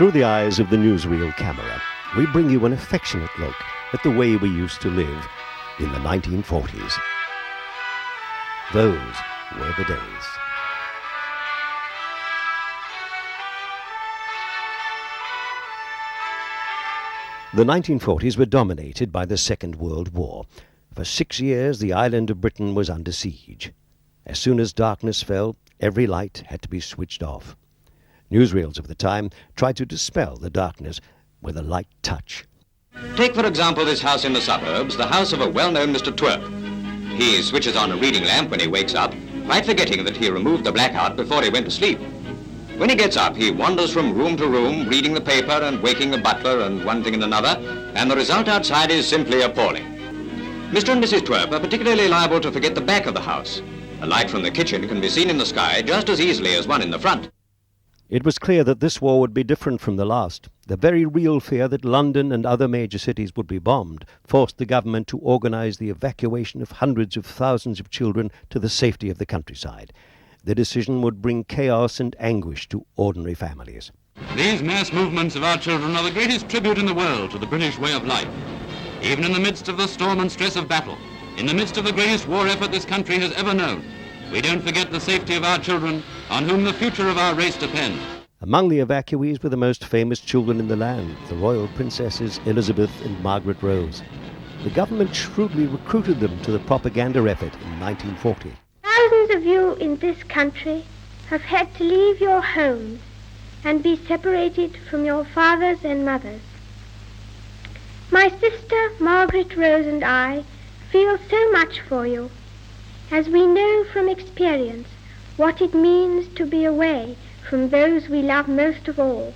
Through the eyes of the newsreel camera, we bring you an affectionate look at the way we used to live in the 1940s. Those were the days. The 1940s were dominated by the Second World War. For 6 years, the island of Britain was under siege. As soon as darkness fell, every light had to be switched off. Newsreels of the time tried to dispel the darkness with a light touch. Take, for example, this house in the suburbs, the house of a well-known Mr. Twerp. He switches on a reading lamp when he wakes up, quite forgetting that he removed the blackout before he went to sleep. When he gets up, he wanders from room to room, reading the paper and waking the butler and one thing and another, and the result outside is simply appalling. Mr. and Mrs. Twerp are particularly liable to forget the back of the house. A light from the kitchen can be seen in the sky just as easily as one in the front. It was clear that this war would be different from the last. The very real fear that London and other major cities would be bombed forced the government to organise the evacuation of hundreds of thousands of children to the safety of the countryside. The decision would bring chaos and anguish to ordinary families. These mass movements of our children are the greatest tribute in the world to the British way of life. Even in the midst of the storm and stress of battle, in the midst of the greatest war effort this country has ever known, we don't forget the safety of our children, on whom the future of our race depends. Among the evacuees were the most famous children in the land, the royal princesses Elizabeth and Margaret Rose. The government shrewdly recruited them to the propaganda effort in 1940. Thousands of you in this country have had to leave your homes and be separated from your fathers and mothers. My sister Margaret Rose and I feel so much for you, as we know from experience what it means to be away from those we love most of all.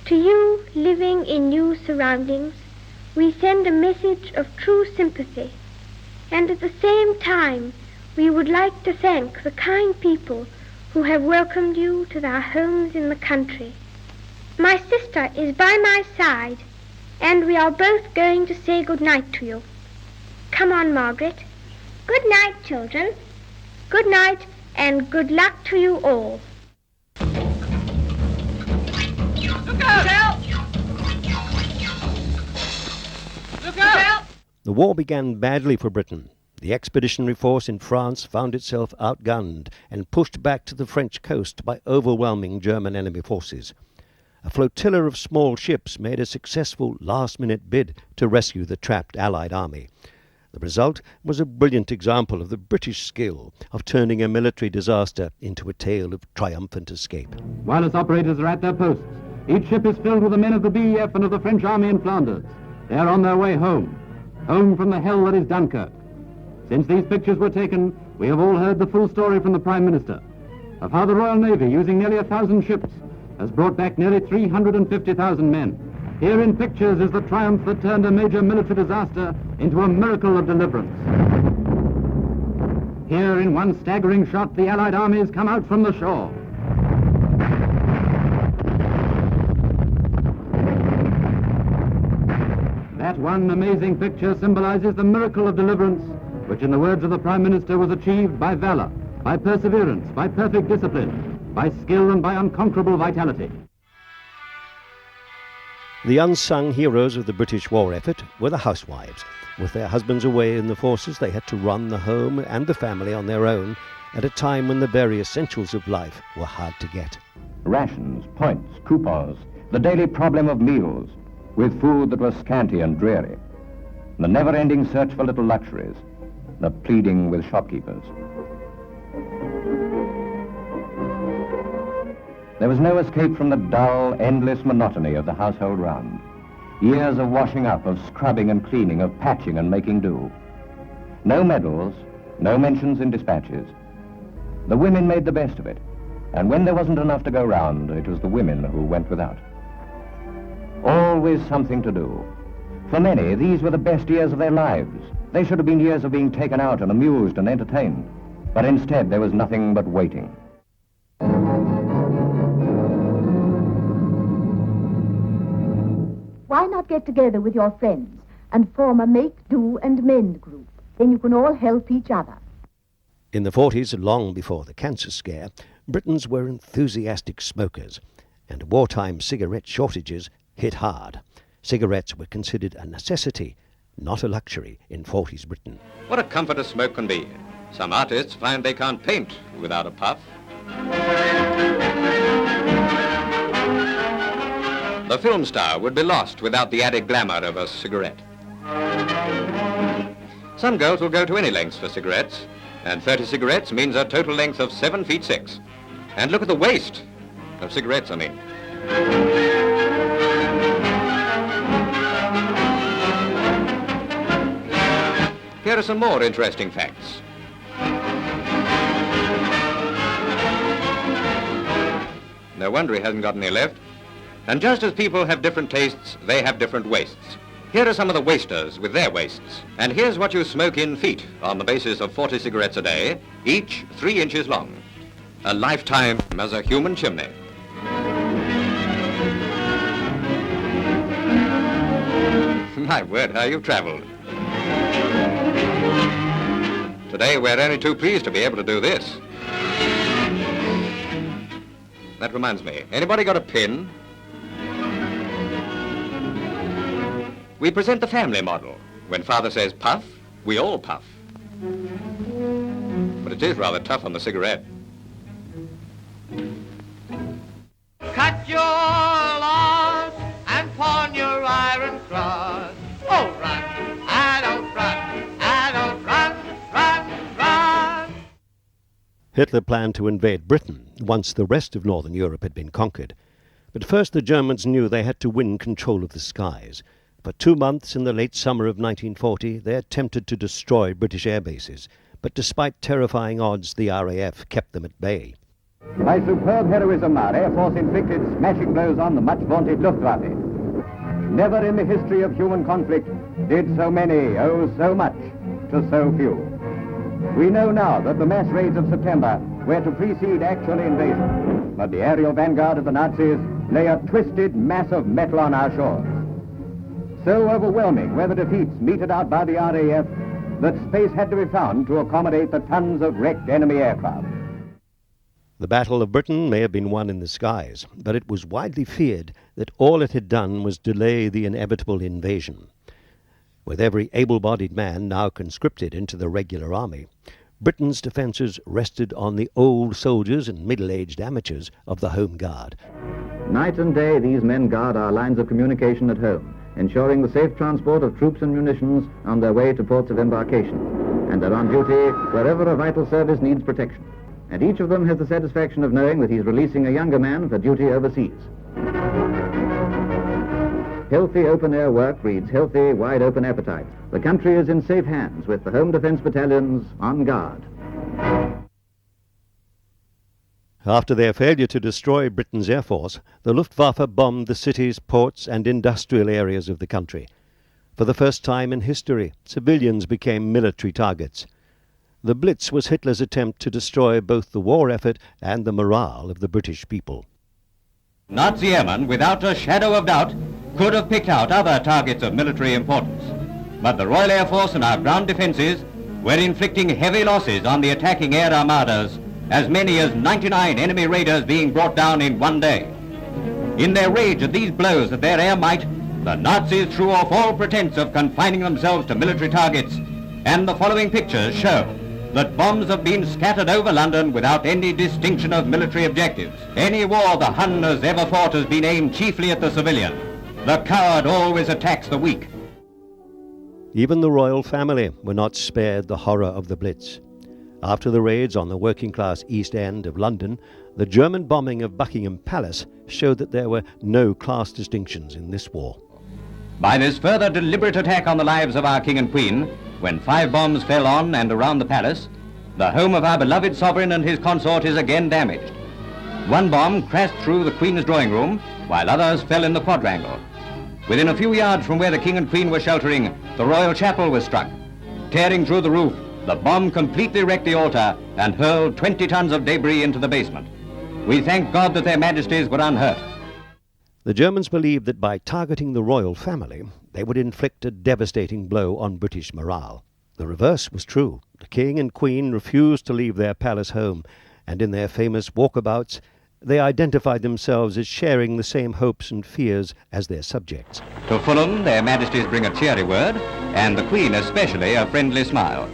To you living in new surroundings, we send a message of true sympathy, and at the same time we would like to thank the kind people who have welcomed you to their homes in the country. My sister is by my side, and we are both going to say good night to you. Come on, Margaret. Good night, children. Good night, and good luck to you all. Look out! Look out! The war began badly for Britain. The expeditionary force in France found itself outgunned and pushed back to the French coast by overwhelming German enemy forces. A flotilla of small ships made a successful last-minute bid to rescue the trapped Allied army. The result was a brilliant example of the British skill of turning a military disaster into a tale of triumphant escape. While its operators are at their posts, each ship is filled with the men of the BEF and of the French army in Flanders. They are on their way home from the hell that is Dunkirk. Since these pictures were taken, we have all heard the full story from the Prime Minister of how the Royal Navy, using nearly 1,000 ships, has brought back nearly 350,000 men. Here in pictures is the triumph that turned a major military disaster into a miracle of deliverance. Here in one staggering shot, the Allied armies come out from the shore. That one amazing picture symbolizes the miracle of deliverance, which in the words of the Prime Minister was achieved by valor, by perseverance, by perfect discipline, by skill and by unconquerable vitality. The unsung heroes of the British war effort were the housewives. With their husbands away in the forces, they had to run the home and the family on their own at a time when the very essentials of life were hard to get. Rations, points, coupons, the daily problem of meals, with food that was scanty and dreary, the never-ending search for little luxuries, the pleading with shopkeepers. There was no escape from the dull, endless monotony of the household round. Years of washing up, of scrubbing and cleaning, of patching and making do. No medals, no mentions in dispatches. The women made the best of it, and when there wasn't enough to go round, it was the women who went without. Always something to do. For many, these were the best years of their lives. They should have been years of being taken out and amused and entertained. But instead, there was nothing but waiting. Why not get together with your friends and form a make, do and mend group? Then you can all help each other. In the 40s, long before the cancer scare, Britons were enthusiastic smokers. and wartime cigarette shortages hit hard. Cigarettes were considered a necessity, not a luxury, in 40s Britain. What a comfort a smoke can be. Some artists find they can't paint without a puff. The film star would be lost without the added glamour of a cigarette. Some girls will go to any lengths for cigarettes, and 30 cigarettes means a total length of 7 feet 6. And look at the waste of cigarettes, I mean. Here are some more interesting facts. No wonder he hasn't got any left. And just as people have different tastes, they have different wastes. Here are some of the wasters with their wastes. And here's what you smoke in feet on the basis of 40 cigarettes a day, each 3 inches long. A lifetime as a human chimney. My word, how you've traveled. Today we're only too pleased to be able to do this. That reminds me, anybody got a pin? We present the family model. When father says puff, we all puff. But it is rather tough on the cigarette. Cut your lawn and pawn your iron cross. Oh, run, I don't run, I don't run, run, run. Hitler planned to invade Britain once the rest of northern Europe had been conquered. But first the Germans knew they had to win control of the skies. For 2 months in the late summer of 1940, they attempted to destroy British air bases, but despite terrifying odds, the RAF kept them at bay. By superb heroism, our Air Force inflicted smashing blows on the much-vaunted Luftwaffe. Never in the history of human conflict did so many owe so much to so few. We know now that the mass raids of September were to precede actual invasion, but the aerial vanguard of the Nazis lay a twisted mass of metal on our shores. So overwhelming were the defeats meted out by the RAF that space had to be found to accommodate the tons of wrecked enemy aircraft. The Battle of Britain may have been won in the skies, but it was widely feared that all it had done was delay the inevitable invasion. With every able-bodied man now conscripted into the regular army, Britain's defences rested on the old soldiers and middle-aged amateurs of the Home Guard. Night and day, these men guard our lines of communication at home, ensuring the safe transport of troops and munitions on their way to ports of embarkation, and are on duty wherever a vital service needs protection. And each of them has the satisfaction of knowing that he's releasing a younger man for duty overseas. Healthy open-air work breeds healthy, wide-open appetites. The country is in safe hands with the Home Defence Battalions on guard. After their failure to destroy Britain's air force, the Luftwaffe bombed the cities, ports and industrial areas of the country. For the first time in history, civilians became military targets. The Blitz was Hitler's attempt to destroy both the war effort and the morale of the British people. Nazi airmen, without a shadow of doubt, could have picked out other targets of military importance. But the Royal Air Force and our ground defences were inflicting heavy losses on the attacking air armadas, as many as 99 enemy raiders being brought down in one day. In their rage at these blows at their air might, the Nazis threw off all pretense of confining themselves to military targets, and the following pictures show that bombs have been scattered over London without any distinction of military objectives. Any war the Hun has ever fought has been aimed chiefly at the civilian. The coward always attacks the weak. Even the royal family were not spared the horror of the Blitz. After the raids on the working-class East End of London, the German bombing of Buckingham Palace showed that there were no class distinctions in this war. By this further deliberate attack on the lives of our King and Queen, when 5 bombs fell on and around the palace, the home of our beloved sovereign and his consort is again damaged. 1 bomb crashed through the Queen's drawing room, while others fell in the quadrangle. Within a few yards from where the King and Queen were sheltering, the royal chapel was struck. Tearing through the roof, the bomb completely wrecked the altar and hurled 20 tons of debris into the basement. We thank God that their majesties were unhurt. The Germans believed that by targeting the royal family, they would inflict a devastating blow on British morale. The reverse was true. The King and Queen refused to leave their palace home, and in their famous walkabouts, they identified themselves as sharing the same hopes and fears as their subjects. To Fulham, their Majesties bring a cheery word, and the Queen especially a friendly smile.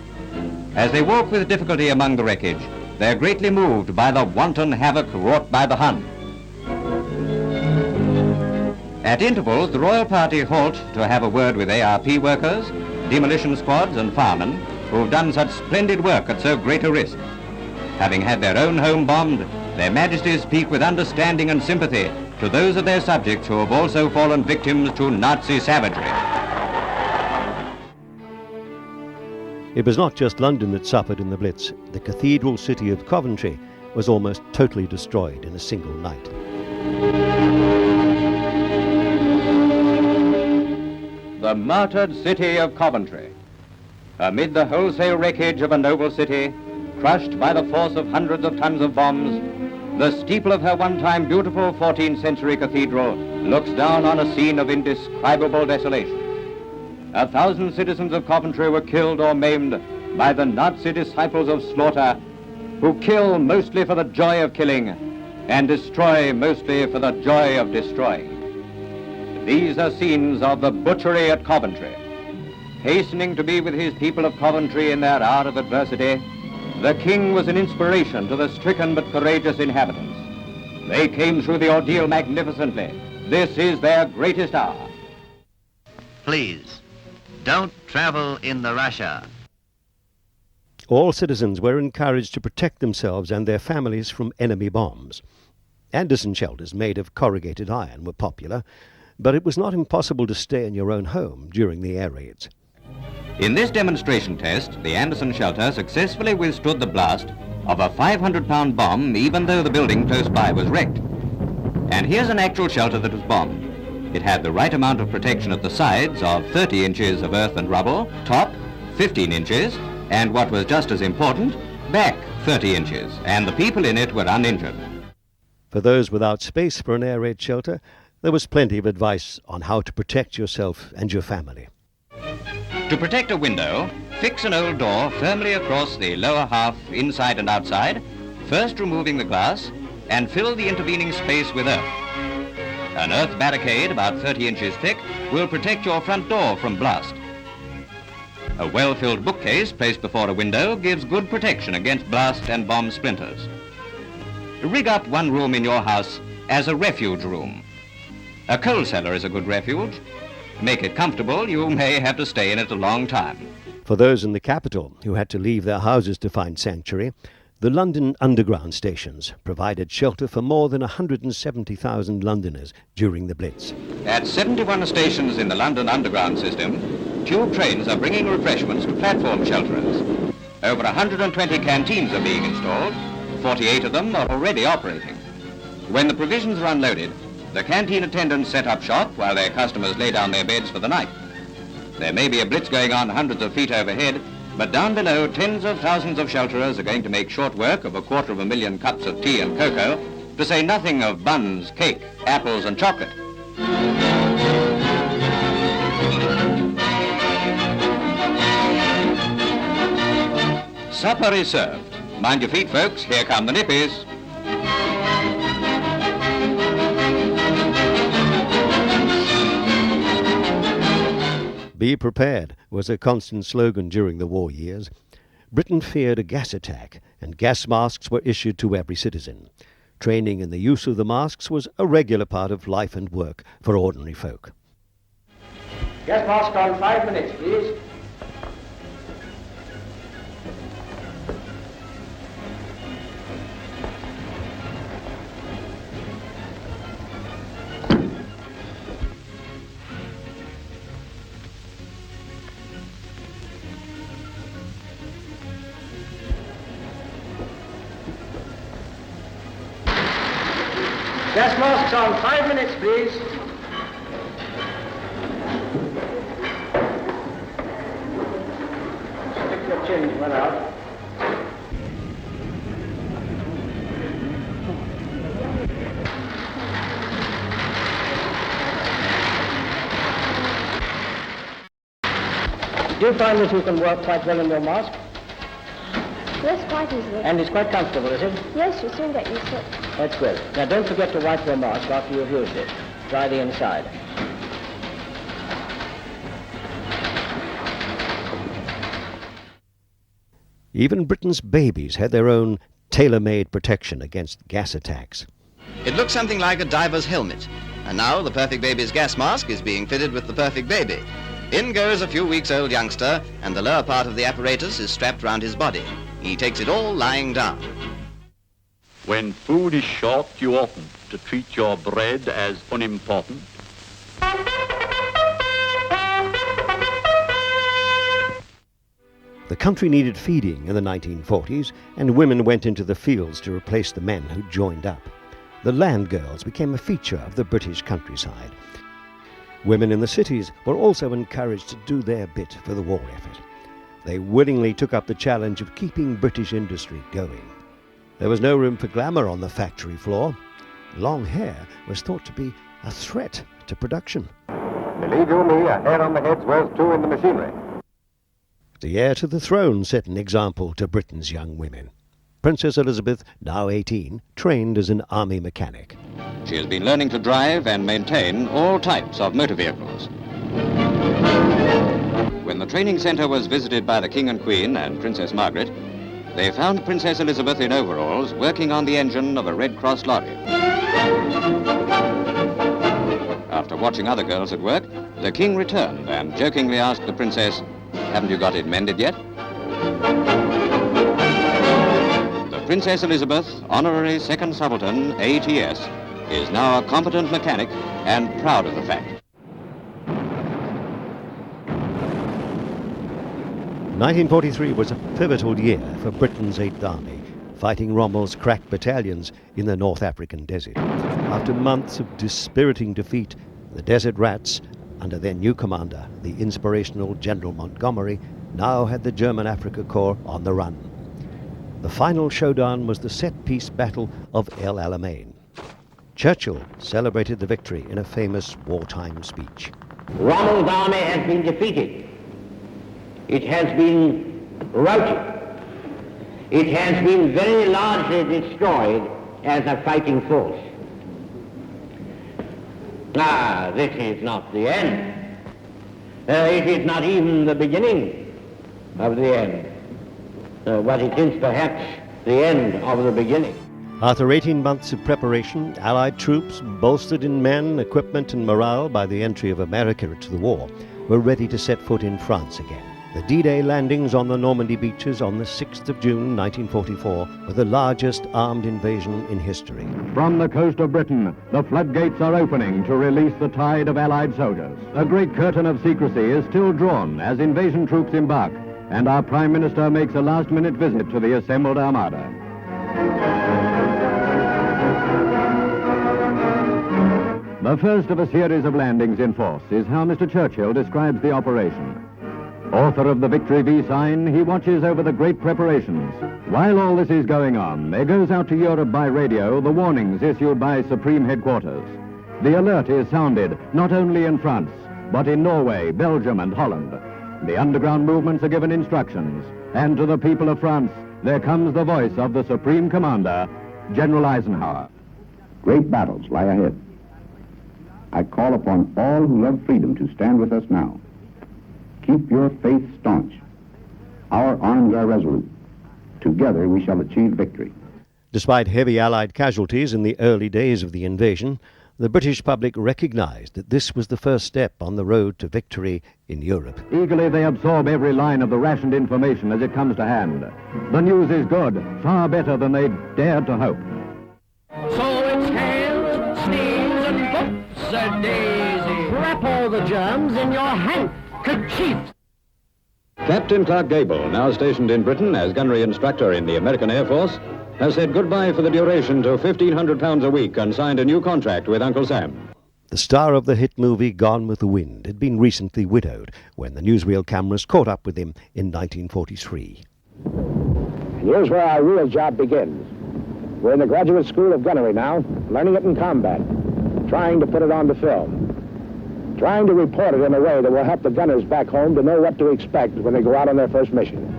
As they walk with difficulty among the wreckage, they're greatly moved by the wanton havoc wrought by the Hun. At intervals, the royal party halt to have a word with ARP workers, demolition squads and firemen who've done such splendid work at so great a risk. Having had their own home bombed, their Majesties speak with understanding and sympathy to those of their subjects who have also fallen victims to Nazi savagery. It was not just London that suffered in the Blitz. The cathedral city of Coventry was almost totally destroyed in a single night. The martyred city of Coventry. Amid the wholesale wreckage of a noble city, crushed by the force of hundreds of tons of bombs, the steeple of her one-time beautiful 14th century cathedral looks down on a scene of indescribable desolation. 1,000 citizens of Coventry were killed or maimed by the Nazi disciples of slaughter, who kill mostly for the joy of killing and destroy mostly for the joy of destroying. These are scenes of the butchery at Coventry. Hastening to be with his people of Coventry in their hour of adversity, the king was an inspiration to the stricken but courageous inhabitants. They came through the ordeal magnificently. This is their greatest hour. Please, don't travel in the Russia. All citizens were encouraged to protect themselves and their families from enemy bombs. Anderson shelters made of corrugated iron were popular, but it was not impossible to stay in your own home during the air raids. In this demonstration test, the Anderson shelter successfully withstood the blast of a 500-pound bomb, even though the building close by was wrecked. And here's an actual shelter that was bombed. It had the right amount of protection at the sides of 30 inches of earth and rubble, top 15 inches, and what was just as important, back 30 inches, and the people in it were uninjured. For those without space for an air raid shelter, there was plenty of advice on how to protect yourself and your family. To protect a window, fix an old door firmly across the lower half, inside and outside, first removing the glass, and fill the intervening space with earth. An earth barricade about 30 inches thick will protect your front door from blast. A well-filled bookcase placed before a window gives good protection against blast and bomb splinters. Rig up one room in your house as a refuge room. A coal cellar is a good refuge. Make it comfortable, you may have to stay in it a long time. For those in the capital who had to leave their houses to find sanctuary, the London Underground stations provided shelter for more than 170,000 Londoners during the Blitz. At 71 stations in the London Underground system, tube trains are bringing refreshments to platform shelterers. Over 120 canteens are being installed. 48 of them are already operating. When the provisions are unloaded, the canteen attendants set up shop while their customers lay down their beds for the night. There may be a blitz going on hundreds of feet overhead, but down below, tens of thousands of shelterers are going to make short work of 250,000 cups of tea and cocoa, to say nothing of buns, cake, apples and chocolate. Supper is served. Mind your feet, folks. Here come the nippies. Be prepared was a constant slogan during the war years. Britain feared a gas attack, and gas masks were issued to every citizen. Training in the use of the masks was a regular part of life and work for ordinary folk. Gas mask on 5 minutes, please. Gas masks on 5 minutes, please. Stick your chin well out. Do you find that you can work quite well in your mask? Yes, quite easily. And it's quite comfortable, is it? Yes, you soon get used to it. That's good. Now don't forget to wipe your mask after you've used it. Dry the inside. Even Britain's babies had their own tailor-made protection against gas attacks. It looks something like a diver's helmet. And now the Perfect Baby's gas mask is being fitted with the Perfect Baby. In goes a few weeks old youngster, and the lower part of the apparatus is strapped round his body. He takes it all lying down. When food is short, you oughtn't to treat your bread as unimportant. The country needed feeding in the 1940s, and women went into the fields to replace the men who joined up. The land girls became a feature of the British countryside. Women in the cities were also encouraged to do their bit for the war effort. They willingly took up the challenge of keeping British industry going. There was no room for glamour on the factory floor. Long hair was thought to be a threat to production. Believe you me, a hair on the head's worth two in the machinery. The heir to the throne set an example to Britain's young women. Princess Elizabeth, now 18, trained as an army mechanic. She has been learning to drive and maintain all types of motor vehicles. When the training centre was visited by the King and Queen and Princess Margaret, they found Princess Elizabeth in overalls working on the engine of a Red Cross lorry. After watching other girls at work, the King returned and jokingly asked the Princess, "Haven't you got it mended yet?" The Princess Elizabeth, Honorary Second Subaltern, ATS, is now a competent mechanic and proud of the fact. 1943 was a pivotal year for Britain's 8th Army, fighting Rommel's crack battalions in the North African desert. After months of dispiriting defeat, the Desert Rats, under their new commander, the inspirational General Montgomery, now had the German Afrika Korps on the run. The final showdown was the set-piece Battle of El Alamein. Churchill celebrated the victory in a famous wartime speech. Rommel's army has been defeated. It has been routed. It has been very largely destroyed as a fighting force. This is not the end. It is not even the beginning of the end. But it is perhaps the end of the beginning. After 18 months of preparation, Allied troops, bolstered in men, equipment and morale by the entry of America into the war, were ready to set foot in France again. The D-Day landings on the Normandy beaches on the 6th of June 1944 were the largest armed invasion in history. From the coast of Britain, the floodgates are opening to release the tide of Allied soldiers. A great curtain of secrecy is still drawn as invasion troops embark, and our Prime Minister makes a last-minute visit to the assembled armada. The first of a series of landings in force is how Mr. Churchill describes the operation. Author of the Victory V sign, he watches over the great preparations. While all this is going on, there goes out to Europe by radio the warnings issued by Supreme Headquarters. The alert is sounded not only in France, but in Norway, Belgium and Holland. The underground movements are given instructions, and to the people of France, there comes the voice of the Supreme Commander, General Eisenhower. Great battles lie ahead. I call upon all who love freedom to stand with us now. Keep your faith staunch. Our arms are resolute. Together we shall achieve victory. Despite heavy Allied casualties in the early days of the invasion, the British public recognized that this was the first step on the road to victory in Europe. Eagerly they absorb every line of the rationed information as it comes to hand. The news is good, far better than they dared to hope. So it's hails, sneeze, and books a daisy. Wrap all the germs in your handkerchief. Captain Clark Gable, now stationed in Britain as gunnery instructor in the American Air Force, has said goodbye for the duration to £1,500 a week and signed a new contract with Uncle Sam. The star of the hit movie Gone with the Wind had been recently widowed when the newsreel cameras caught up with him in 1943. Here's where our real job begins. We're in the Graduate School of Gunnery now, learning it in combat, trying to put it onto film, trying to report it in a way that will help the gunners back home to know what to expect when they go out on their first mission.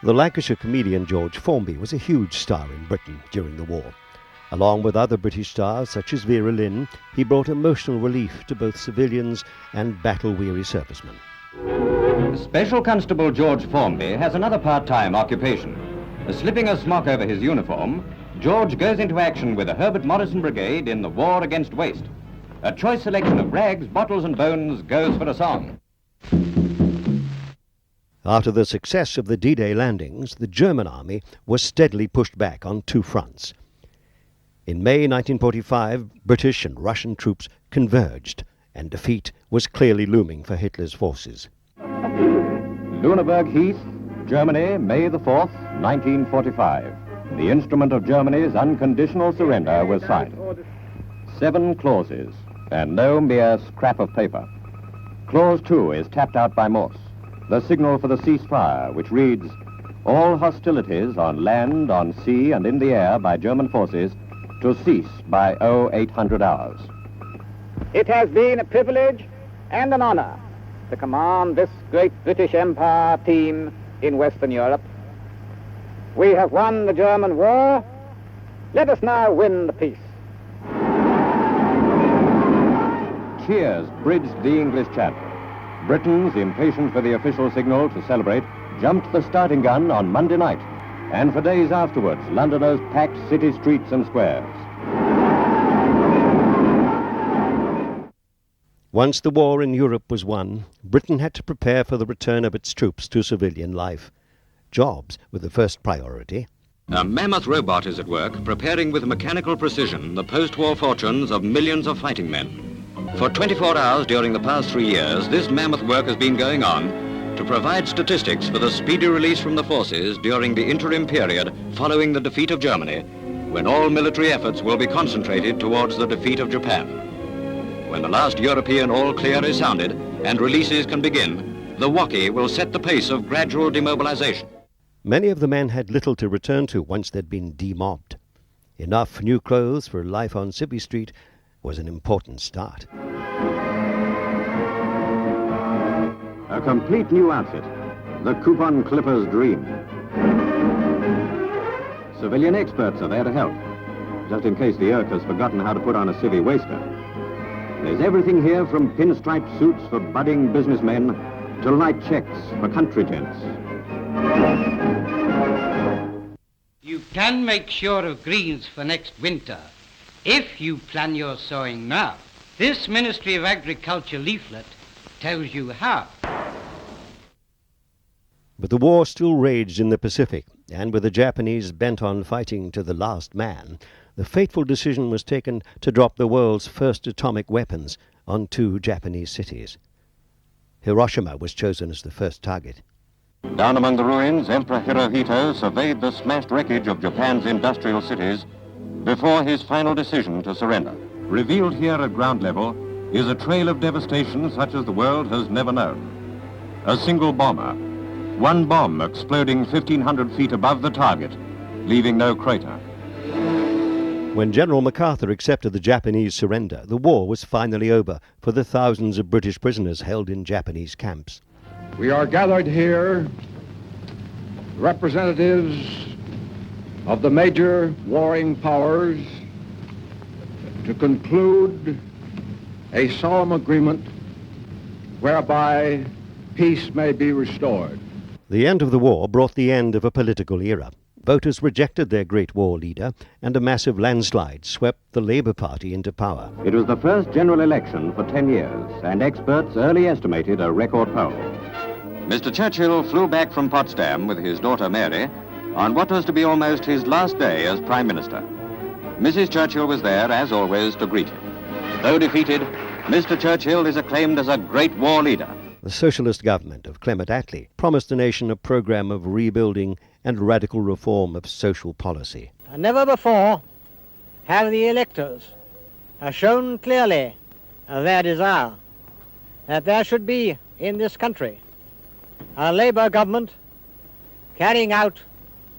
The Lancashire comedian George Formby was a huge star in Britain during the war. Along with other British stars such as Vera Lynn, he brought emotional relief to both civilians and battle-weary servicemen. Special Constable George Formby has another part-time occupation. Slipping a smock over his uniform, George goes into action with the Herbert Morrison Brigade in the war against waste. A choice selection of rags, bottles and bones goes for a song. After the success of the D-Day landings, the German army was steadily pushed back on two fronts. In May 1945, British and Russian troops converged, and defeat was clearly looming for Hitler's forces. Lüneburg Heath, Germany, May the 4th, 1945. The instrument of Germany's unconditional surrender was signed. 7 clauses, and no mere scrap of paper. Clause 2 is tapped out by Morse, the signal for the ceasefire, which reads, all hostilities on land, on sea, and in the air by German forces to cease by 0800 hours. It has been a privilege and an honor to command this great British Empire team in Western Europe. We have won the German war. Let us now win the peace. Cheers bridged the English Channel. Britons, impatient for the official signal to celebrate, jumped the starting gun on Monday night. And for days afterwards, Londoners packed city streets and squares. Once the war in Europe was won, Britain had to prepare for the return of its troops to civilian life. Jobs were the first priority. A mammoth robot is at work, preparing with mechanical precision the post-war fortunes of millions of fighting men. For 24 hours during the past 3 years, this mammoth work has been going on to provide statistics for the speedy release from the forces during the interim period following the defeat of Germany, when all military efforts will be concentrated towards the defeat of Japan. When the last European all-clear is sounded and releases can begin, the walkie will set the pace of gradual demobilization. Many of the men had little to return to once they'd been demobbed. Enough new clothes for life on Civvy Street was an important start. A complete new outfit, the coupon clipper's dream. Civilian experts are there to help, just in case the Irk has forgotten how to put on a civvy waistcoat. There's everything here from pinstripe suits for budding businessmen to light checks for country gents. You can make sure of greens for next winter if you plan your sowing now. This Ministry of Agriculture leaflet tells you how. But the war still raged in the Pacific, and with the Japanese bent on fighting to the last man, the fateful decision was taken to drop the world's first atomic weapons on 2 Japanese cities. Hiroshima was chosen as the first target. Down among the ruins, Emperor Hirohito surveyed the smashed wreckage of Japan's industrial cities before his final decision to surrender. Revealed here at ground level is a trail of devastation such as the world has never known. A single bomber, one bomb exploding 1,500 feet above the target, leaving no crater. When General MacArthur accepted the Japanese surrender, the war was finally over for the thousands of British prisoners held in Japanese camps. We are gathered here, representatives of the major warring powers, to conclude a solemn agreement whereby peace may be restored. The end of the war brought the end of a political era. Voters rejected their great war leader, and a massive landslide swept the Labour Party into power. It was the first general election for 10 years, and experts early estimated a record poll. Mr. Churchill flew back from Potsdam with his daughter Mary on what was to be almost his last day as Prime Minister. Mrs. Churchill was there, as always, to greet him. Though defeated, Mr. Churchill is acclaimed as a great war leader. The socialist government of Clement Attlee promised the nation a program of rebuilding and radical reform of social policy. Never before have the electors shown clearly their desire that there should be in this country a Labour government carrying out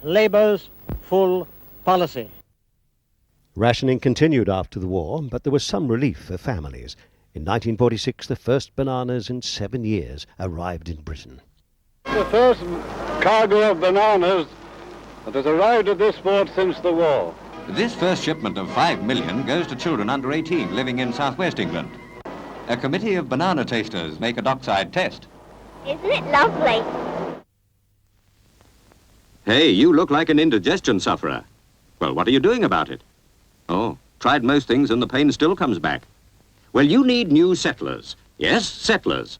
Labour's full policy. Rationing continued after the war, but there was some relief for families. In 1946, the first bananas in 7 years arrived in Britain. The first cargo of bananas that has arrived at this port since the war. This first shipment of 5 million goes to children under 18 living in southwest England. A committee of banana tasters make a dockside test. Isn't it lovely? Hey, you look like an indigestion sufferer. Well, what are you doing about it? Oh, tried most things and the pain still comes back. Well, you need new Settlers. Yes, Settlers.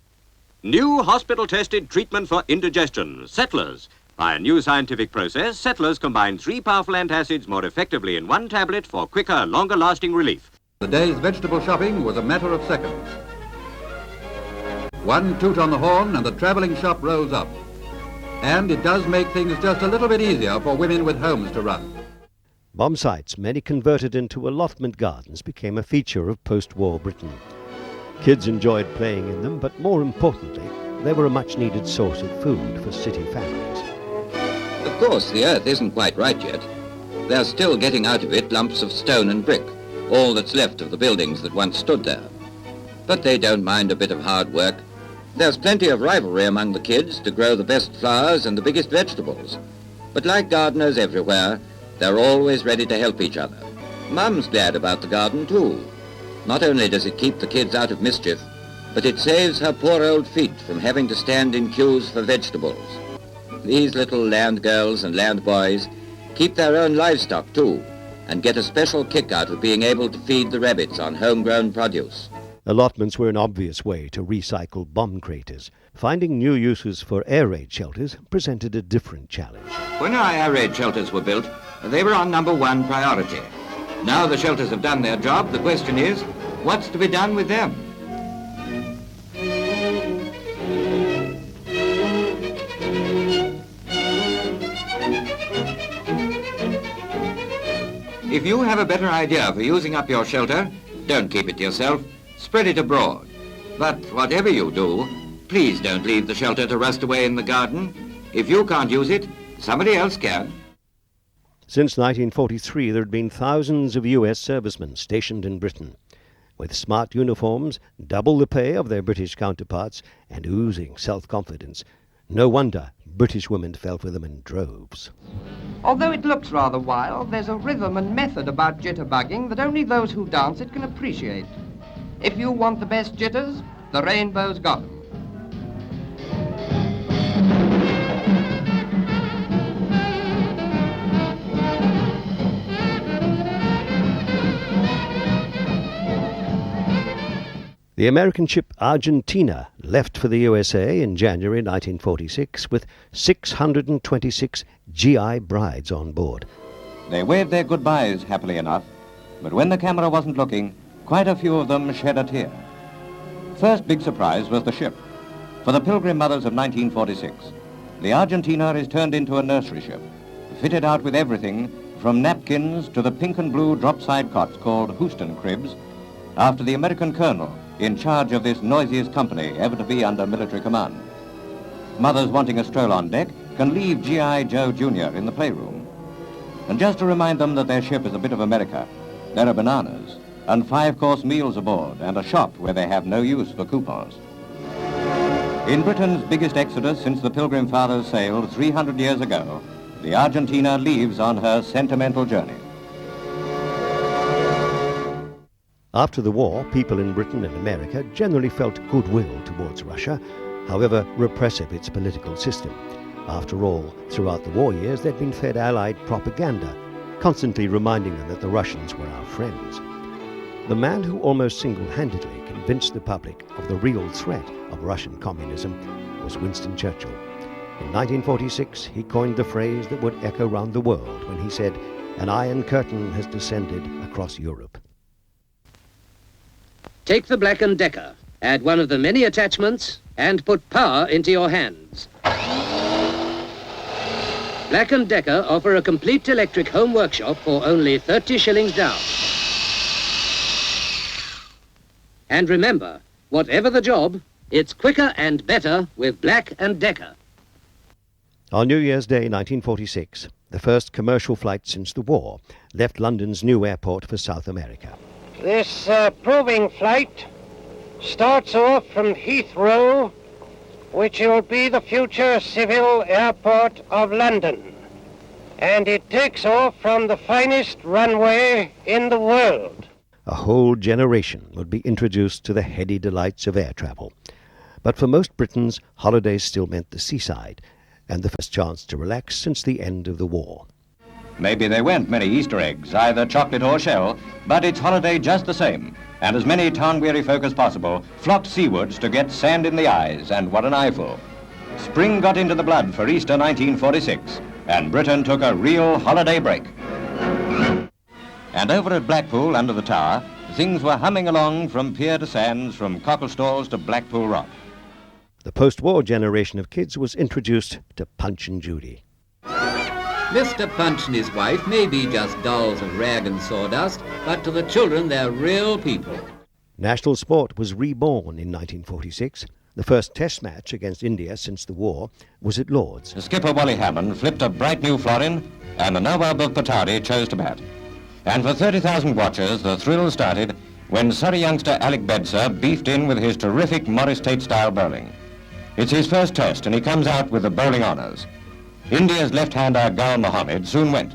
New hospital-tested treatment for indigestion, Settlers. By a new scientific process, Settlers combine 3 powerful antacids more effectively in 1 tablet for quicker, longer-lasting relief. The day's vegetable shopping was a matter of seconds. 1 toot on the horn and the traveling shop rose up. And it does make things just a little bit easier for women with homes to run. Bomb sites, many converted into allotment gardens, became a feature of post-war Britain. Kids enjoyed playing in them, but more importantly, they were a much-needed source of food for city families. Of course, the earth isn't quite right yet. They're still getting out of it lumps of stone and brick, all that's left of the buildings that once stood there. But they don't mind a bit of hard work. There's plenty of rivalry among the kids to grow the best flowers and the biggest vegetables. But like gardeners everywhere, they're always ready to help each other. Mum's glad about the garden too. Not only does it keep the kids out of mischief, but it saves her poor old feet from having to stand in queues for vegetables. These little land girls and land boys keep their own livestock too, and get a special kick out of being able to feed the rabbits on homegrown produce. Allotments were an obvious way to recycle bomb craters. Finding new uses for air raid shelters presented a different challenge. When our air raid shelters were built, they were on #1 priority. Now the shelters have done their job, the question is, what's to be done with them? If you have a better idea for using up your shelter, don't keep it to yourself, spread it abroad. But whatever you do, please don't leave the shelter to rust away in the garden. If you can't use it, somebody else can. Since 1943, there had been thousands of US servicemen stationed in Britain. With smart uniforms, double the pay of their British counterparts, and oozing self-confidence, no wonder British women fell for them in droves. Although it looks rather wild, there's a rhythm and method about jitterbugging that only those who dance it can appreciate. If you want the best jitters, the Rainbow's got 'em. The American ship Argentina left for the USA in January 1946 with 626 GI brides on board. They waved their goodbyes happily enough, but when the camera wasn't looking, quite a few of them shed a tear. First big surprise was the ship. For the Pilgrim Mothers of 1946, the Argentina is turned into a nursery ship, fitted out with everything from napkins to the pink and blue drop-side cots called Houston cribs, after the American colonel in charge of this noisiest company ever to be under military command. Mothers wanting a stroll on deck can leave G.I. Joe Jr. in the playroom. And just to remind them that their ship is a bit of America, there are bananas and 5-course meals aboard and a shop where they have no use for coupons. In Britain's biggest exodus since the Pilgrim Fathers sailed 300 years ago, the Argentina leaves on her sentimental journey. After the war, people in Britain and America generally felt goodwill towards Russia, however repressive its political system. After all, throughout the war years, they'd been fed Allied propaganda, constantly reminding them that the Russians were our friends. The man who almost single-handedly convinced the public of the real threat of Russian communism was Winston Churchill. In 1946, he coined the phrase that would echo round the world when he said, "An iron curtain has descended across Europe." Take the Black & Decker, add one of the many attachments, and put power into your hands. Black & Decker offer a complete electric home workshop for only 30 shillings down. And remember, whatever the job, it's quicker and better with Black & Decker. On New Year's Day 1946, the first commercial flight since the war left London's new airport for South America. This proving flight starts off from Heathrow which will be the future civil airport of London. And it takes off from the finest runway in the world. A whole generation would be introduced to the heady delights of air travel. But for most Britons, holidays still meant the seaside, and the first chance to relax since the end of the war. Maybe there weren't many Easter eggs, either chocolate or shell, but it's holiday just the same. And as many town-weary folk as possible flocked seawards to get sand in the eyes, and what an eyeful. Spring got into the blood for Easter 1946, and Britain took a real holiday break. And over at Blackpool, under the tower, things were humming along from pier to sands, from Cocklestalls to Blackpool Rock. The post-war generation of kids was introduced to Punch and Judy. Mr. Punch and his wife may be just dolls of rag and sawdust, but to the children they're real people. National sport was reborn in 1946. The first test match against India since the war was at Lord's. Skipper Wally Hammond flipped a bright new florin, and the Nawab of Patari chose to bat. And for 30,000 watchers, the thrill started when Surrey youngster Alec Bedser beefed in with his terrific Morris Tate-style bowling. It's his first test, and he comes out with the bowling honours. India's left-hander Gal Mohammed soon went.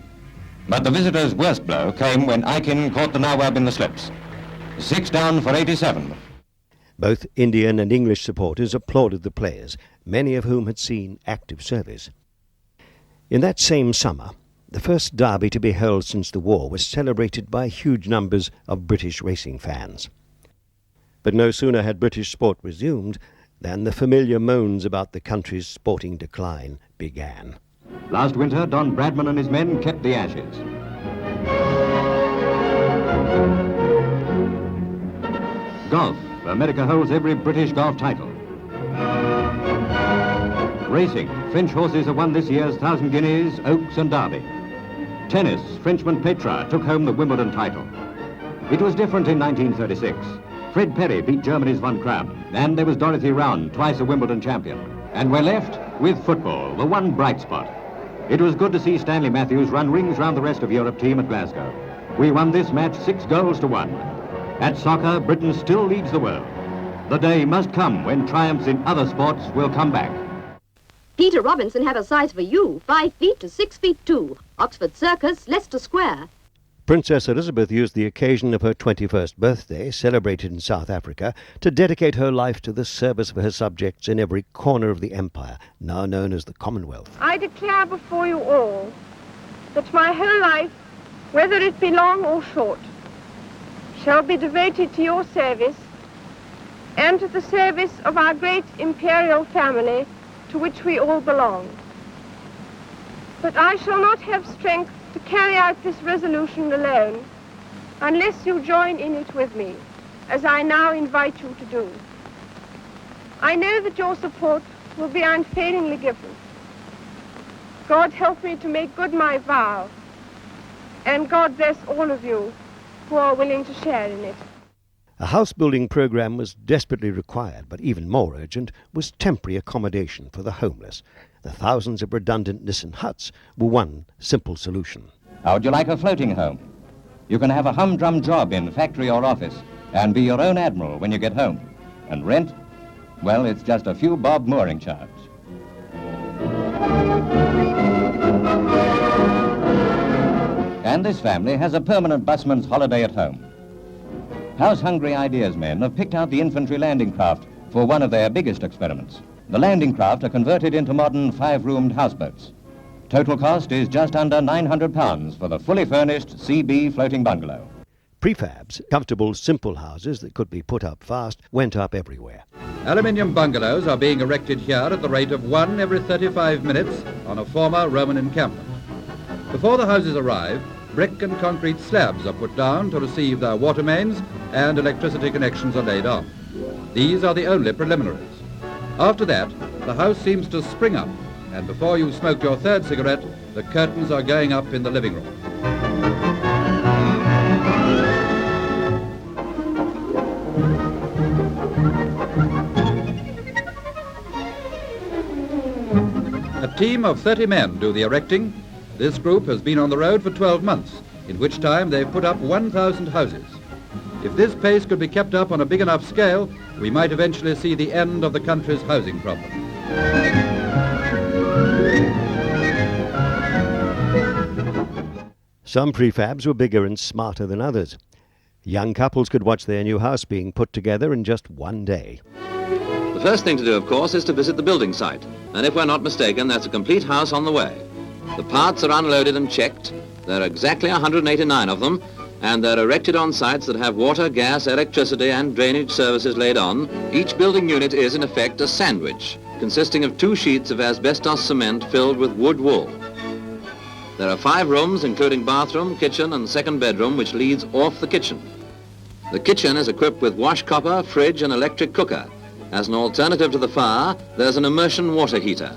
But the visitors' worst blow came when Aikin caught the Nawab in the slips. 6 down for 87. Both Indian and English supporters applauded the players, many of whom had seen active service. In that same summer, the first derby to be held since the war was celebrated by huge numbers of British racing fans. But no sooner had British sport resumed than the familiar moans about the country's sporting decline began. Last winter, Don Bradman and his men kept the ashes. Golf. America holds every British golf title. Racing. French horses have won this year's 1,000 Guineas, Oaks and Derby. Tennis. Frenchman Petra took home the Wimbledon title. It was different in 1936. Fred Perry beat Germany's Von Kramm, and there was Dorothy Round, twice a Wimbledon champion. And we're left with football, the one bright spot. It was good to see Stanley Matthews run rings round the rest of Europe team at Glasgow. We won this match 6 goals to 1. At soccer, Britain still leads the world. The day must come when triumphs in other sports will come back. Peter Robinson had a size for you, 5 feet to 6 feet 2. Oxford Circus, Leicester Square. Princess Elizabeth used the occasion of her 21st birthday, celebrated in South Africa, to dedicate her life to the service of her subjects in every corner of the empire, now known as the Commonwealth. I declare before you all that my whole life, whether it be long or short, shall be devoted to your service and to the service of our great imperial family to which we all belong. But I shall not have strength to carry out this resolution alone unless you join in it with me, as I now invite you to do. I know that your support will be unfailingly given. God help me to make good my vow, and God bless all of you who are willing to share in it. A house-building program was desperately required, but even more urgent was temporary accommodation for the homeless. The thousands of redundant Nissen huts were one simple solution. How would you like a floating home? You can have a humdrum job in factory or office and be your own admiral when you get home. And rent? Well, it's just a few bob mooring charge. And this family has a permanent busman's holiday at home. House-hungry ideas men have picked out the infantry landing craft for one of their biggest experiments. The landing craft are converted into modern 5-roomed houseboats. Total cost is just under £900 for the fully furnished CB floating bungalow. Prefabs, comfortable, simple houses that could be put up fast, went up everywhere. Aluminium bungalows are being erected here at the rate of 1 every 35 minutes on a former Roman encampment. Before the houses arrive, brick and concrete slabs are put down to receive their water mains and electricity connections are laid on. These are the only preliminaries. After that, the house seems to spring up, and before you've smoked your 3rd cigarette, the curtains are going up in the living room. A team of 30 men do the erecting. This group has been on the road for 12 months, in which time they've put up 1,000 houses. If this pace could be kept up on a big enough scale, we might eventually see the end of the country's housing problem. Some prefabs were bigger and smarter than others. Young couples could watch their new house being put together in just one day. The first thing to do, of course, is to visit the building site. And if we're not mistaken, that's a complete house on the way. The parts are unloaded and checked. There are exactly 189 of them, and they're erected on sites that have water, gas, electricity, and drainage services laid on. Each building unit is, in effect, a sandwich, consisting of 2 sheets of asbestos cement filled with wood wool. There are 5 rooms, including bathroom, kitchen, and second bedroom, which leads off the kitchen. The kitchen is equipped with wash copper, fridge, and electric cooker. As an alternative to the fire, there's an immersion water heater.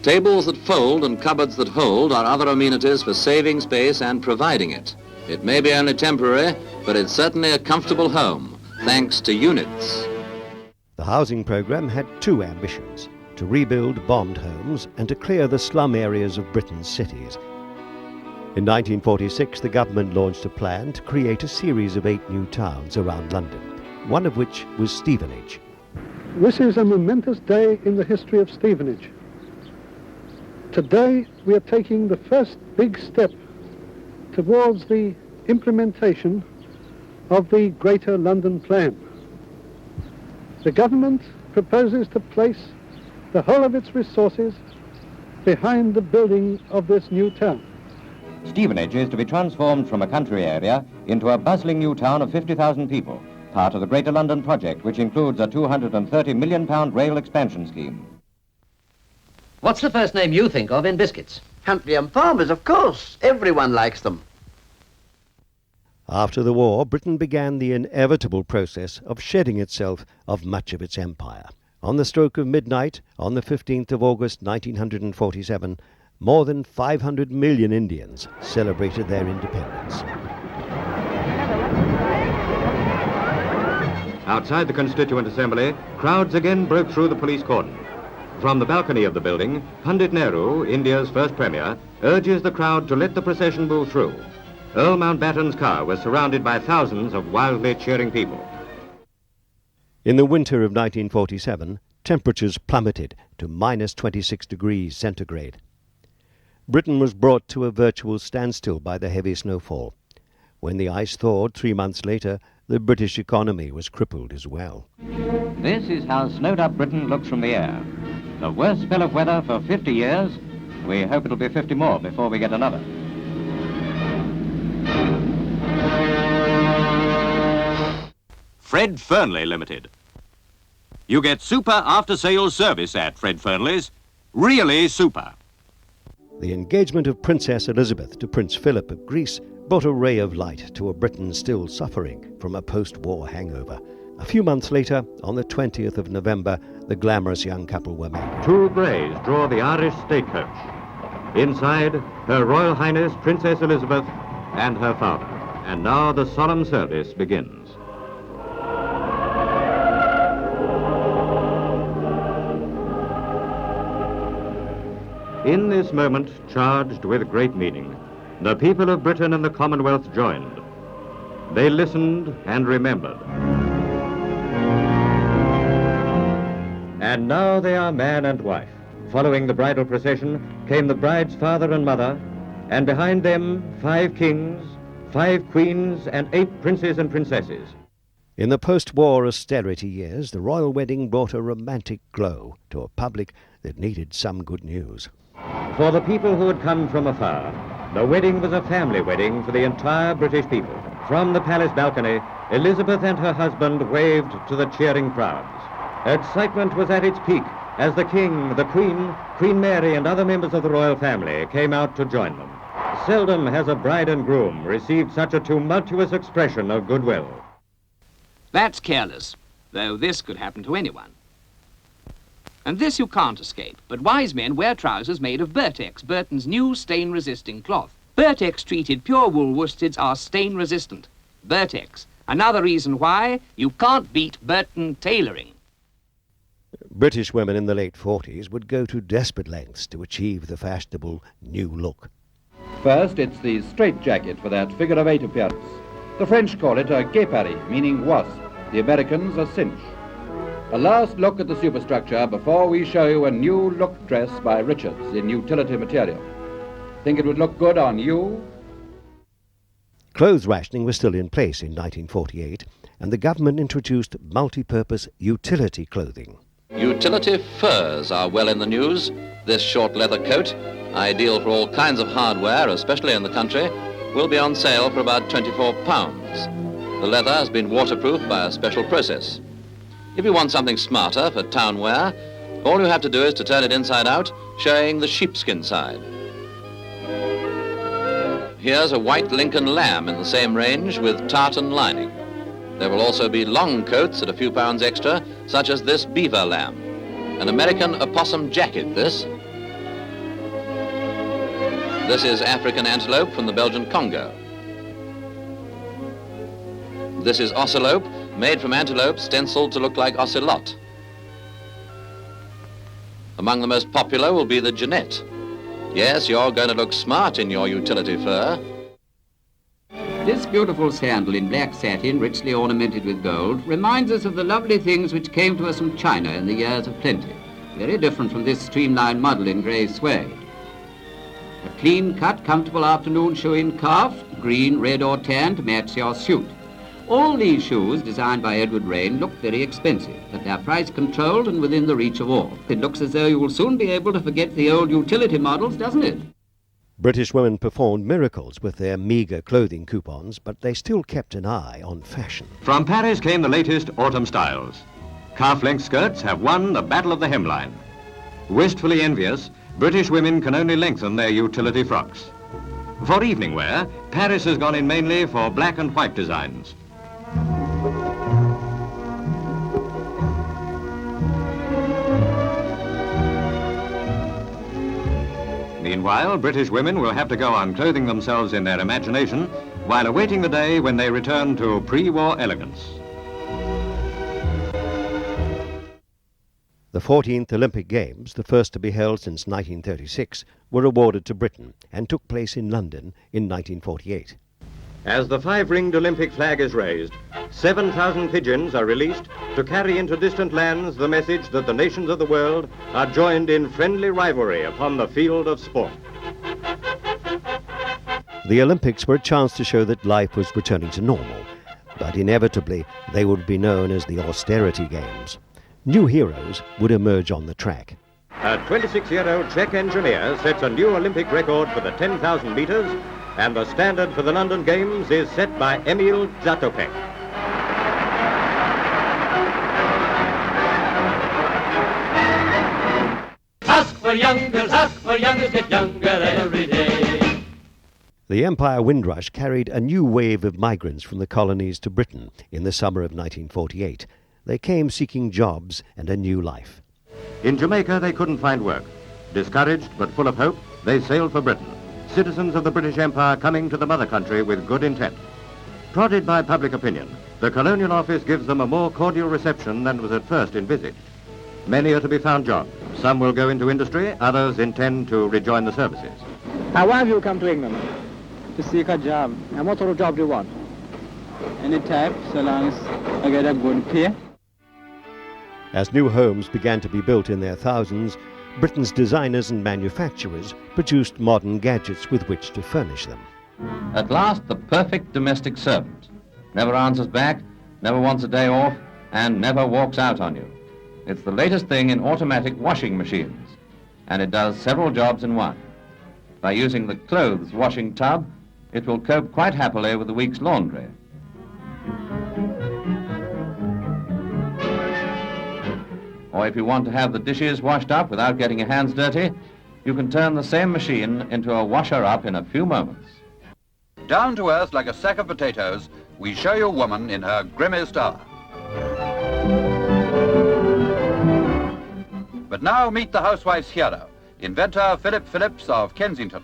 Tables that fold and cupboards that hold are other amenities for saving space and providing it. It may be only temporary, but it's certainly a comfortable home, thanks to units. The housing programme had 2 ambitions: to rebuild bombed homes and to clear the slum areas of Britain's cities. In 1946, the government launched a plan to create a series of 8 new towns around London, one of which was Stevenage. This is a momentous day in the history of Stevenage. Today we are taking the first big step towards the implementation of the Greater London Plan. The government proposes to place the whole of its resources behind the building of this new town. Stevenage is to be transformed from a country area into a bustling new town of 50,000 people, part of the Greater London project, which includes a £230 million rail expansion scheme. What's the first name you think of in biscuits? Huntley and Farmers, of course. Everyone likes them. After the war, Britain began the inevitable process of shedding itself of much of its empire. On the stroke of midnight, on the 15th of August 1947, more than 500 million Indians celebrated their independence. Outside the Constituent Assembly, crowds again broke through the police cordon. From the balcony of the building, Pandit Nehru, India's first premier, urges the crowd to let the procession move through. Earl Mountbatten's car was surrounded by thousands of wildly cheering people. In the winter of 1947, temperatures plummeted to minus 26 degrees centigrade. Britain was brought to a virtual standstill by the heavy snowfall. When the ice thawed 3 months later, the British economy was crippled as well. This is how snowed-up Britain looks from the air. The worst spell of weather for 50 years. We hope it'll be 50 more before we get another. Fred Fernley Limited. You get super after-sales service at Fred Fernley's. Really super. The engagement of Princess Elizabeth to Prince Philip of Greece brought a ray of light to a Britain still suffering from a post-war hangover. A few months later, on the 20th of November, the glamorous young couple were married. 2 greys draw the Irish stagecoach. Inside, Her Royal Highness Princess Elizabeth and her father. And now the solemn service begins. In this moment, charged with great meaning, the people of Britain and the Commonwealth joined. They listened and remembered. And now they are man and wife. Following the bridal procession came the bride's father and mother, and behind them 5 kings, 5 queens, and 8 princes and princesses. In the post-war austerity years, the royal wedding brought a romantic glow to a public that needed some good news. For the people who had come from afar, the wedding was a family wedding for the entire British people. From the palace balcony, Elizabeth and her husband waved to the cheering crowds. Excitement was at its peak as the King, the Queen, Queen Mary and other members of the royal family came out to join them. Seldom has a bride and groom received such a tumultuous expression of goodwill. That's careless, though this could happen to anyone. And this you can't escape, but wise men wear trousers made of Burtex, Burton's new stain-resisting cloth. Burtex treated pure wool worsteds are stain-resistant. Burtex, another reason why you can't beat Burton tailoring. British women in the late 40s would go to desperate lengths to achieve the fashionable new look. First, it's the straitjacket for that figure-of-8 appearance. The French call it a guépari, meaning wasp. The Americans a cinch. A last look at the superstructure before we show you a new look dress by Richards in utility material. Think it would look good on you? Clothes rationing was still in place in 1948, and the government introduced multi-purpose utility clothing. Utility furs are well in the news. This short leather coat, ideal for all kinds of hardware, especially in the country, will be on sale for about £24. The leather has been waterproofed by a special process. If you want something smarter for town wear, all you have to do is to turn it inside out, showing the sheepskin side. Here's a white Lincoln lamb in the same range with tartan lining. There will also be long coats at a few pounds extra, such as this beaver lamb. An American opossum jacket, this. This is African antelope from the Belgian Congo. This is ocelope, made from antelope stenciled to look like ocelot. Among the most popular will be the genet. Yes, you're going to look smart in your utility fur. This beautiful sandal in black satin, richly ornamented with gold, reminds us of the lovely things which came to us from China in the years of plenty. Very different from this streamlined model in grey suede. A clean-cut, comfortable afternoon shoe in calf, green, red or tan to match your suit. All these shoes, designed by Edward Rain, look very expensive, but they're price controlled and within the reach of all. It looks as though you will soon be able to forget the old utility models, doesn't it? British women performed miracles with their meagre clothing coupons, but they still kept an eye on fashion. From Paris came the latest autumn styles. Calf-length skirts have won the battle of the hemline. Wistfully envious, British women can only lengthen their utility frocks. For evening wear, Paris has gone in mainly for black and white designs. Meanwhile, British women will have to go on clothing themselves in their imagination while awaiting the day when they return to pre-war elegance. The 14th Olympic Games, the first to be held since 1936, were awarded to Britain and took place in London in 1948. As the five-ringed Olympic flag is raised, 7,000 pigeons are released to carry into distant lands the message that the nations of the world are joined in friendly rivalry upon the field of sport. The Olympics were a chance to show that life was returning to normal, but inevitably they would be known as the Austerity Games. New heroes would emerge on the track. A 26-year-old Czech engineer sets a new Olympic record for the 10,000 meters, and the standard for the London Games is set by Emil Zatopek. Ask for young girls, get younger every day. The Empire Windrush carried a new wave of migrants from the colonies to Britain in the summer of 1948. They came seeking jobs and a new life. In Jamaica, they couldn't find work. Discouraged but full of hope, they sailed for Britain. Citizens of the British Empire coming to the mother country with good intent. Prodded by public opinion, the Colonial Office gives them a more cordial reception than was at first envisaged. Many are to be found jobs. Some will go into industry, others intend to rejoin the services. Now, why have you come to England? To seek a job. And what sort of job do you want? Any type, so long as I get a good pay. As new homes began to be built in their thousands, Britain's designers and manufacturers produced modern gadgets with which to furnish them. At last, the perfect domestic servant. Never answers back, never wants a day off, and never walks out on you. It's the latest thing in automatic washing machines, and it does several jobs in one. By using the clothes washing tub, it will cope quite happily with the week's laundry. Or if you want to have the dishes washed up without getting your hands dirty, you can turn the same machine into a washer-up in a few moments. Down to earth like a sack of potatoes, we show you a woman in her grimmest hour. But now meet the housewife's hero, inventor Philip Phillips of Kensington.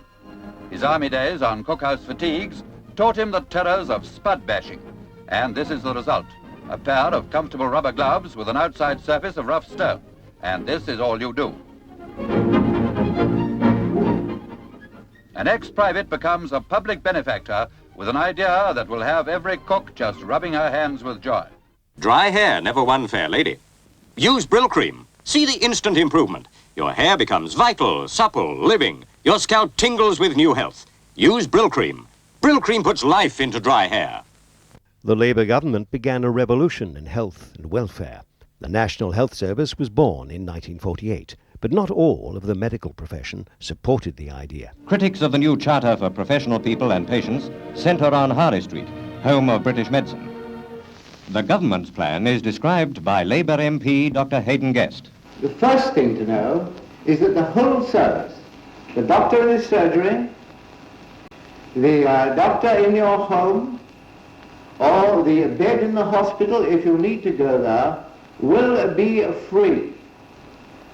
His army days on cookhouse fatigues taught him the terrors of spud bashing, and this is the result. A pair of comfortable rubber gloves with an outside surface of rough stone. And this is all you do. An ex-private becomes a public benefactor with an idea that will have every cook just rubbing her hands with joy. Dry hair never won fair lady. Use Brill Cream. See the instant improvement. Your hair becomes vital, supple, living. Your scalp tingles with new health. Use Brill Cream. Brill Cream puts life into dry hair. The Labour government began a revolution in health and welfare. The National Health Service was born in 1948, but not all of the medical profession supported the idea. Critics of the new charter for professional people and patients centre on Harley Street, home of British medicine. The government's plan is described by Labour MP Dr. Hayden Guest. The first thing to know is that the whole service, the doctor in his surgery, the doctor in your home, or the bed in the hospital if you need to go there, will be free.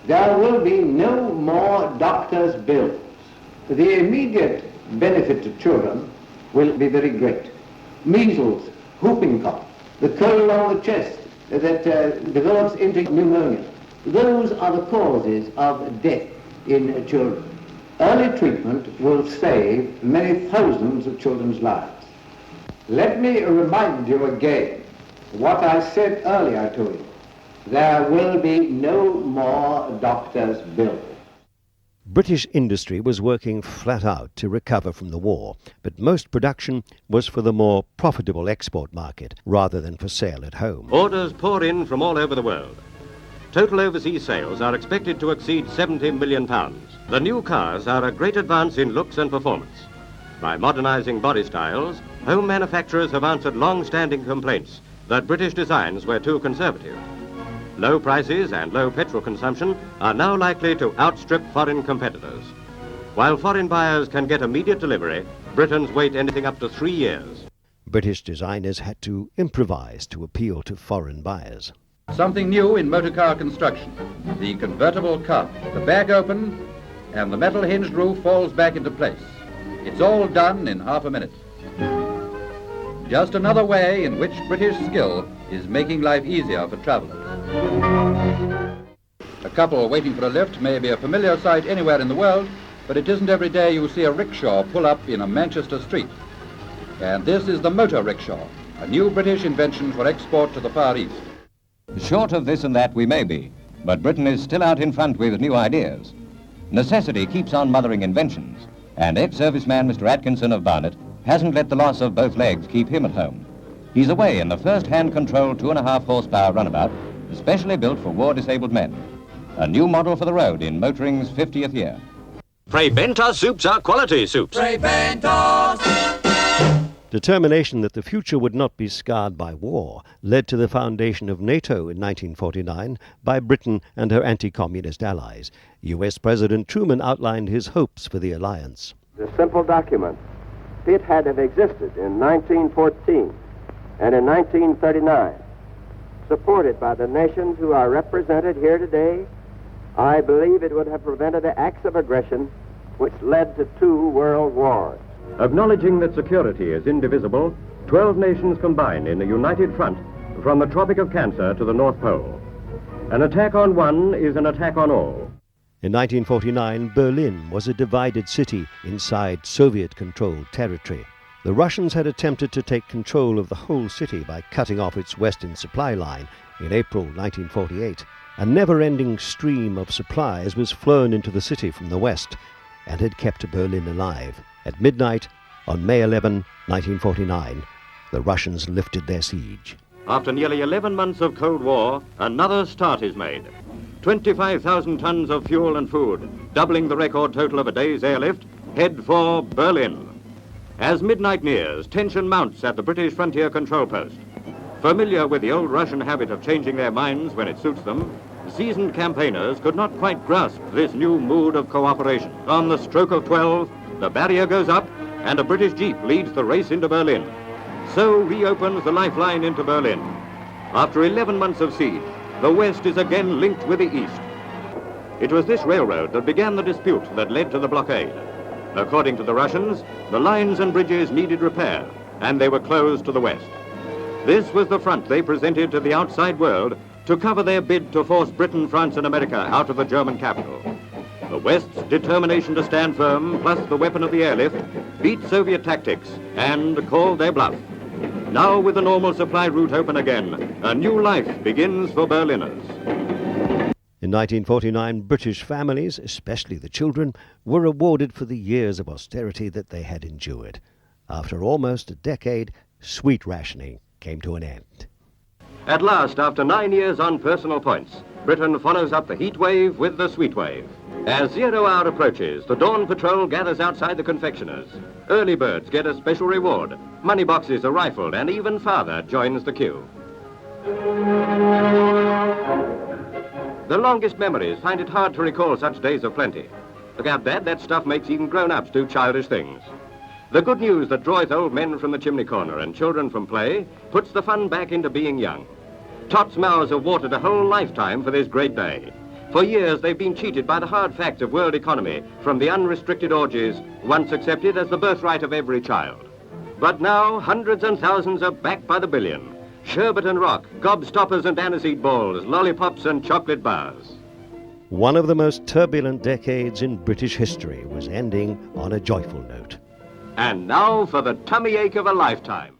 There will be no more doctor's bills. The immediate benefit to children will be very great. Measles, whooping cough, the cold on the chest that develops into pneumonia. Those are the causes of death in children. Early treatment will save many thousands of children's lives. Let me remind you again what I said earlier to you. There will be no more doctor's bills. British industry was working flat out to recover from the war, but most production was for the more profitable export market rather than for sale at home. Orders pour in from all over the world. Total overseas sales are expected to exceed £70 million. The new cars are a great advance in looks and performance. By modernising body styles, home manufacturers have answered long-standing complaints that British designs were too conservative. Low prices and low petrol consumption are now likely to outstrip foreign competitors. While foreign buyers can get immediate delivery, Britons wait anything up to 3 years. British designers had to improvise to appeal to foreign buyers. Something new in motor car construction, the convertible car. The back opens and the metal hinged roof falls back into place. It's all done in half a minute. Just another way in which British skill is making life easier for travellers. A couple waiting for a lift may be a familiar sight anywhere in the world, but it isn't every day you see a rickshaw pull up in a Manchester street. And this is the motor rickshaw, a new British invention for export to the Far East. Short of this and that we may be, but Britain is still out in front with new ideas. Necessity keeps on mothering inventions, and ex-serviceman Mr. Atkinson of Barnet hasn't let the loss of both legs keep him at home. He's away in the first hand-controlled 2.5 horsepower runabout, especially built for war-disabled men. A new model for the road in motoring's 50th year. Fray Bentos soups are quality soups. Fray Bentos! Determination that the future would not be scarred by war led to the foundation of NATO in 1949 by Britain and her anti-communist allies. US President Truman outlined his hopes for the alliance. The simple document, if it had have existed in 1914 and in 1939, supported by the nations who are represented here today, I believe it would have prevented the acts of aggression which led to 2 world wars. Acknowledging that security is indivisible, 12 nations combine in a united front from the Tropic of Cancer to the North Pole. An attack on one is an attack on all. In 1949, Berlin was a divided city inside Soviet-controlled territory. The Russians had attempted to take control of the whole city by cutting off its western supply line in April 1948. A never-ending stream of supplies was flown into the city from the west and had kept Berlin alive. At midnight on May 11, 1949, the Russians lifted their siege. After nearly 11 months of Cold War, another start is made. 25,000 tons of fuel and food, doubling the record total of a day's airlift, head for Berlin. As midnight nears, tension mounts at the British frontier control post. Familiar with the old Russian habit of changing their minds when it suits them, seasoned campaigners could not quite grasp this new mood of cooperation. On the stroke of 12, the barrier goes up and a British jeep leads the race into Berlin. So reopens the lifeline into Berlin. After 11 months of siege, the West is again linked with the East. It was this railroad that began the dispute that led to the blockade. According to the Russians, the lines and bridges needed repair, and they were closed to the West. This was the front they presented to the outside world to cover their bid to force Britain, France, and America out of the German capital. The West's determination to stand firm, plus the weapon of the airlift, beat Soviet tactics and called their bluff. Now, with the normal supply route open again, a new life begins for Berliners. In 1949, British families, especially the children, were rewarded for the years of austerity that they had endured. After almost a decade, sweet rationing came to an end. At last, after 9 years on personal points, Britain follows up the heat wave with the sweet wave. As 0 hour approaches, the dawn patrol gathers outside the confectioners. Early birds get a special reward. Money boxes are rifled, and even father joins the queue. The longest memories find it hard to recall such days of plenty. Look out, Dad, that stuff makes even grown-ups do childish things. The good news that draweth old men from the chimney corner and children from play puts the fun back into being young. Tots' mouths have watered a whole lifetime for this great day. For years, they've been cheated by the hard facts of world economy from the unrestricted orgies once accepted as the birthright of every child. But now, hundreds and thousands are backed by the billion. Sherbet and rock, gobstoppers and aniseed balls, lollipops and chocolate bars. One of the most turbulent decades in British history was ending on a joyful note. And now for the tummy ache of a lifetime.